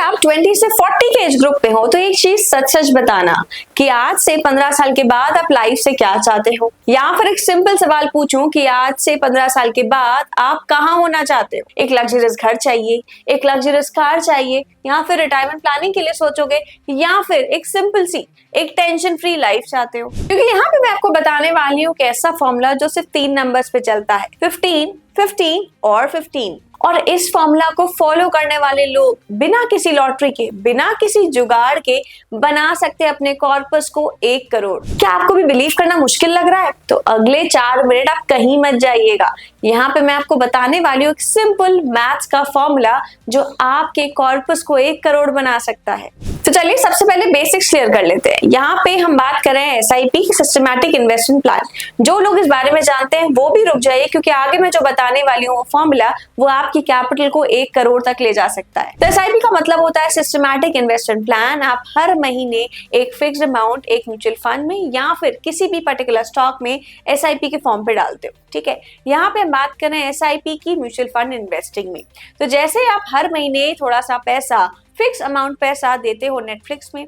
आप 20 से 40 के एज ग्रुप पे हो तो एक चीज सच सच बताना कि आज से 15 साल के बाद आप लाइफ से क्या चाहते हो, या फिर एक सिंपल सवाल पूछूं कि आज से 15 साल के बाद आप कहाँ होना चाहते हो। एक लग्जरियस घर चाहिए, एक लग्जरियस कार चाहिए, या फिर रिटायरमेंट प्लानिंग के लिए सोचोगे, या फिर एक सिंपल सी एक टेंशन फ्री लाइफ चाहते हो। क्योंकि यहाँ पे मैं आपको बताने वाली हूँ ऐसा फॉर्मूला जो सिर्फ 3 नंबर्स पे चलता है, 15, 15 और 15। और इस फॉर्मूला को फॉलो करने वाले लोग बिना किसी लॉटरी के, बिना किसी जुगाड़ के बना सकते हैं अपने कॉर्पस को 1 करोड़। क्या आपको भी बिलीव करना मुश्किल लग रहा है? तो अगले 4 मिनट आप कहीं मत जाइएगा। यहाँ पे मैं आपको बताने वाली हूँ एक सिंपल मैथ्स का फॉर्मूला जो आपके कॉर्पस को 1 करोड़ बना सकता है। तो चलिए सबसे पहले बेसिक्स क्लियर कर लेते हैं। यहाँ पे हम बात कर रहे हैं एसआईपी की, सिस्टमैटिक इन्वेस्टमेंट प्लान। जो लोग इस बारे में जानते हैं वो भी रुक जाइए, क्योंकि आगे मैं जो बताने वाली हूँ फॉर्मूला वो आपकी कैपिटल को 1 करोड़ तक ले जा सकता है। तो एसआईपी का मतलब होता है सिस्टमैटिक इन्वेस्टमेंट प्लान। आप हर महीने एक फिक्स्ड अमाउंट एक म्यूचुअल फंड में या फिर किसी भी पर्टिकुलर स्टॉक में एसआईपी के फॉर्म पे डालते हो। ठीक है, यहाँ पे हम बात कर रहे हैं एसआईपी की म्यूचुअल फंड इन्वेस्टिंग में। तो जैसे आप हर महीने थोड़ा सा पैसा, फिक्स अमाउंट पैसा देते हो नेटफ्लिक्स में,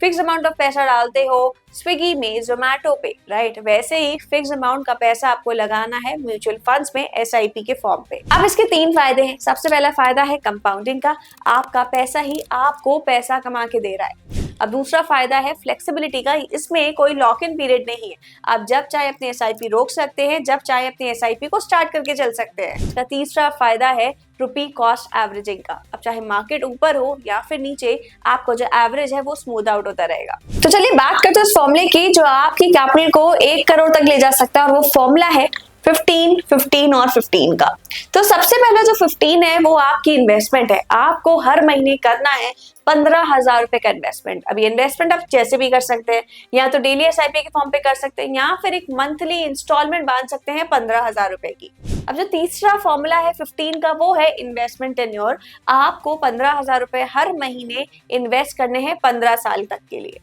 फिक्स अमाउंट ऑफ पैसा डालते हो स्विगी में, जोमैटो पे, राइट, वैसे ही फिक्स अमाउंट का पैसा आपको लगाना है म्यूचुअल फंड्स में एसआईपी के फॉर्म पे। अब इसके 3 फायदे हैं। सबसे पहला फायदा है कंपाउंडिंग का, आपका पैसा ही आपको पैसा कमा के दे रहा है। अब दूसरा फायदा है फ्लेक्सिबिलिटी का, इसमें कोई लॉक इन पीरियड नहीं है। आप जब चाहे अपनी एसआईपी रोक सकते हैं, जब चाहे अपनी एसआईपी को स्टार्ट करके चल सकते हैं। इसका तीसरा फायदा है रुपी कॉस्ट एवरेजिंग का। अब चाहे मार्केट ऊपर हो या फिर नीचे, आपको जो एवरेज है वो स्मूथ आउट होता रहेगा। तो चलिए बात करते हैं उस फॉर्मूले की जो आपकी कैपिटल को 1 करोड़ तक ले जा सकता है, और वो फॉर्मूला है 15, 15 और 15 का। तो सबसे पहला जो 15 है वो आपकी इन्वेस्टमेंट है। आपको हर महीने करना है 15,000 रुपए का इन्वेस्टमेंट। अब ये इन्वेस्टमेंट आप जैसे भी कर सकते हैं, या तो डेली एसआईपी के फॉर्म पे कर सकते हैं, या फिर एक मंथली इंस्टॉलमेंट बांध सकते हैं 15,000 रुपए की। अब जो तीसरा फॉर्मूला है 15 का वो है इन्वेस्टमेंट टेन्योर। आपको 15,000 रुपए हर महीने इन्वेस्ट करने हैं 15 साल तक के लिए।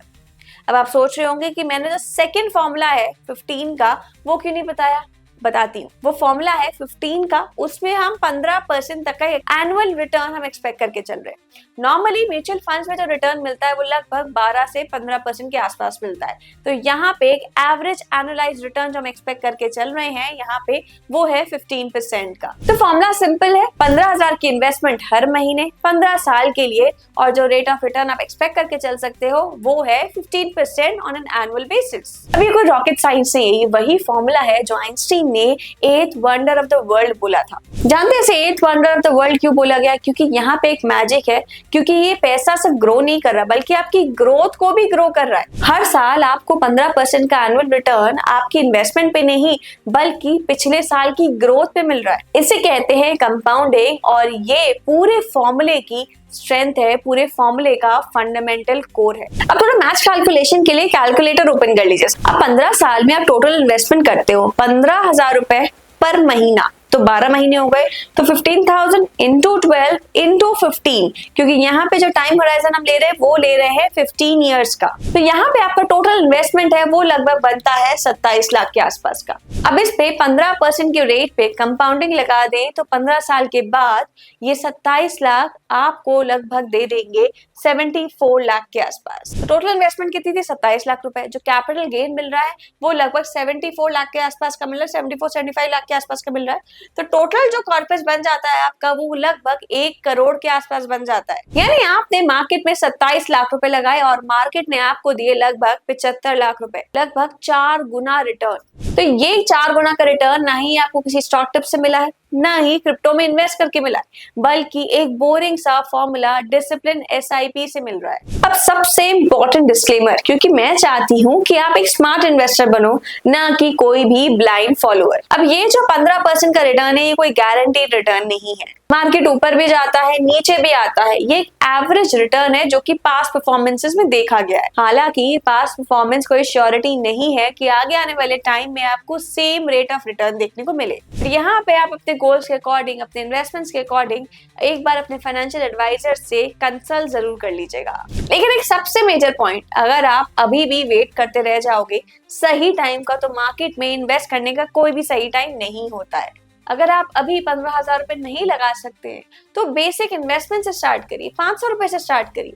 अब आप सोच रहे होंगे कि मैंने जो सेकेंड फॉर्मूला है 15 का वो क्यों नहीं बताया। बताती हूँ। वो फॉर्मूला है 15 का, उसमें हम 15% तक का एनुअल रिटर्न हम एक्सपेक्ट करके चल रहे हैं। नॉर्मली म्यूचुअल फंड्स में जो रिटर्न मिलता है वो लगभग 12 से 15% के आसपास मिलता है। तो यहाँ पे एक एवरेज एनुअलाइज रिटर्न जो हम एक्सपेक्ट करके चल रहे हैं यहाँ पे वो है 15% का। तो फॉर्मूला सिंपल है, 15,000 की इन्वेस्टमेंट हर महीने 15 साल के लिए, और जो रेट ऑफ रिटर्न आप एक्सपेक्ट करके चल सकते हो वो है 15% ऑन एन एनुअल बेसिस। अब ये कोई रॉकेट साइंस नहीं है, ये वही फॉर्मूला है जो आइंस्टीन ने 8th wonder of the world बोला था। जानते हैं इसे 8th wonder of the world क्यों बोला गया? क्योंकि यहाँ पे एक मैजिक है, क्योंकि ये पैसा सिर्फ ग्रो नहीं कर रहा बल्कि आपकी ग्रोथ को भी ग्रो कर रहा है। हर साल आपको 15% का एनुअल रिटर्न आपकी इन्वेस्टमेंट पे नहीं बल्कि पिछले साल की ग्रोथ पे मिल रहा है। इसे कहते हैं कंपाउंडिंग, और ये पूरे फॉर्मूले की स्ट्रेंथ है, पूरे फॉर्मूले का फंडामेंटल कोर है। अब थोड़ा मैथ्स कैलकुलेशन के लिए कैलकुलेटर ओपन कर लीजिए। अब 15 साल में आप टोटल इन्वेस्टमेंट करते हो 15,000 रुपए पर महीना, तो 12 महीने हो गए, तो 15,000 इंटू 12 इंटू 15, क्योंकि यहाँ पे जो टाइम होराइजन हम ले रहे हैं वो ले रहे हैं 15 ईयर्स का। तो यहाँ पे आपका टोटल इन्वेस्टमेंट है वो लगभग बनता है 27 लाख के आसपास का। अब इस पे 15% के रेट पे कंपाउंडिंग लगा दें तो 15 साल के बाद ये 27 लाख आपको लगभग दे देंगे 74 लाख के आसपास। टोटल इन्वेस्टमेंट कितनी थी? 27 लाख रुपए। जो कैपिटल गेन मिल रहा है वो लगभग 74 लाख के आसपास का मिल रहा है, 74-75 लाख के आसपास का मिल रहा है। तो टोटल जो कॉर्पस बन जाता है आपका वो लगभग 1 करोड़ के आसपास बन जाता है। यानी आपने मार्केट में 27 लाख रुपए लगाए और मार्केट ने आपको दिए लगभग 75 लाख रुपए, लगभग 4 गुना रिटर्न। तो ये 4 गुना का रिटर्न ना ही आपको किसी स्टॉक टिप से मिला है, ना ही क्रिप्टो में इन्वेस्ट करके मिला है, बल्कि एक बोरिंग सा फॉर्मूला डिसिप्लिन एसआईपी से मिल रहा है। अब सबसे इंपॉर्टेंट डिस्क्लेमर, क्योंकि मैं चाहती हूँ कि आप एक स्मार्ट इन्वेस्टर बनो, ना कि कोई भी ब्लाइंड फॉलोअर। अब ये जो 15% का रिटर्न है ये कोई गारंटीड रिटर्न नहीं है। मार्केट ऊपर भी जाता है, नीचे भी आता है। ये एक एवरेज रिटर्न है जो कि पास्ट परफॉर्मेंसेस में देखा गया है। हालांकि पास्ट परफॉर्मेंस कोई श्योरिटी नहीं है कि आगे आने वाले टाइम में आपको सेम रेट ऑफ रिटर्न देखने को मिले। यहाँ पे आप अपने गोल्स के अकॉर्डिंग, अपने इन्वेस्टमेंट्स के अकॉर्डिंग एक बार अपने फाइनेंशियल एडवाइजर से कंसल्ट जरूर कर लीजिएगा। लेकिन एक सबसे मेजर पॉइंट, अगर आप अभी भी वेट करते रह जाओगे सही टाइम का, तो मार्केट में इन्वेस्ट करने का कोई भी सही टाइम नहीं होता है। अगर आप अभी 15,000 रुपए नहीं लगा सकते हैं तो बेसिक इन्वेस्टमेंट से स्टार्ट करिए, 500 रुपए से स्टार्ट करिए।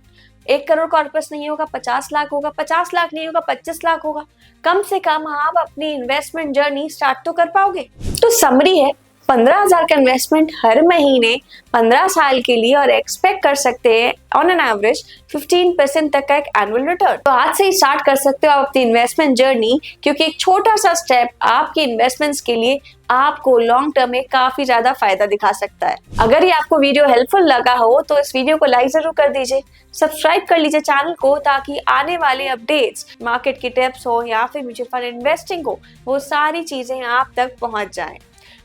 1 करोड़ कॉर्पस नहीं होगा 50 लाख होगा, 50 लाख नहीं होगा 25 लाख होगा। कम से कम आप अपनी इन्वेस्टमेंट जर्नी स्टार्ट तो कर पाओगे। तो समरी है, 15,000 का इन्वेस्टमेंट हर महीने 15 साल के लिए और एक्सपेक्ट कर सकते हैं ऑन एन एवरेज 15% तक का एक एनुअल रिटर्न। तो आज से ही स्टार्ट कर सकते हो आप अपनी इन्वेस्टमेंट जर्नी, क्योंकि एक छोटा सा स्टेप आपकी इन्वेस्टमेंट्स के लिए आपको लॉन्ग टर्म में काफी ज्यादा फायदा दिखा सकता है। अगर ये आपको वीडियो हेल्पफुल लगा हो तो इस वीडियो को लाइक जरूर कर दीजिए, सब्सक्राइब कर लीजिए चैनल को, ताकि आने वाले अपडेट्स, मार्केट की टिप्स हो या फिर म्यूचुअल फंड इन्वेस्टिंग हो, वो सारी चीजें आप तक पहुंच जाएं।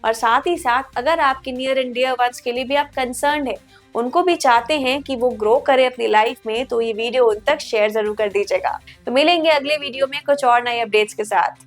और साथ ही साथ अगर आपके नियर एंड डियर वंस के लिए भी आप कंसर्न है, उनको भी चाहते हैं कि वो ग्रो करे अपनी लाइफ में, तो ये वीडियो उन तक शेयर जरूर कर दीजिएगा। तो मिलेंगे अगले वीडियो में कुछ और नए अपडेट्स के साथ।